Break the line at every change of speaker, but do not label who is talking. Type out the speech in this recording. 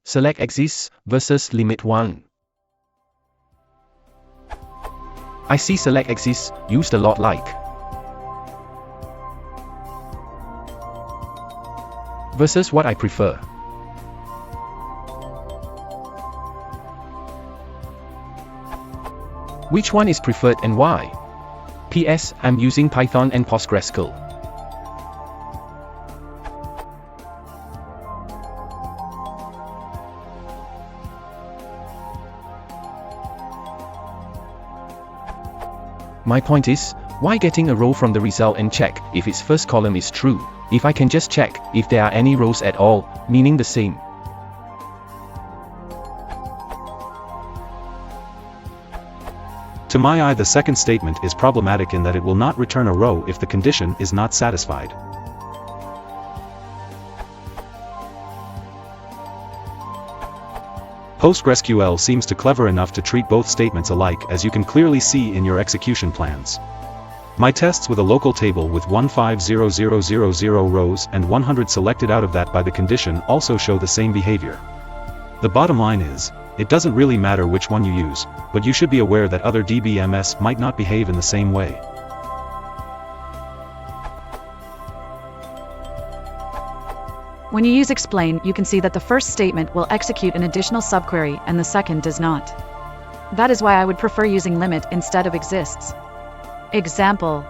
Select exists versus limit 1. I see select exists used a lot like versus what I prefer. Which one is preferred and why? PS, I'm using Python and PostgresQL. My point is, why getting a row from the result and check if its first column is true, if I can just check if there are any rows at all, meaning the same.
To my eye, the second statement is problematic in that it will not return a row if the condition is not satisfied. PostgreSQL seems to clever enough to treat both statements alike, as you can clearly see in your execution plans. My tests with a local table with 150000 rows and 100 selected out of that by the condition also show the same behavior. The bottom line is, it doesn't really matter which one you use, but you should be aware that other DBMS might not behave in the same way.
When you use explain, you can see that the first statement will execute an additional subquery and the second does not. That is why I would prefer using limit instead of exists. Example: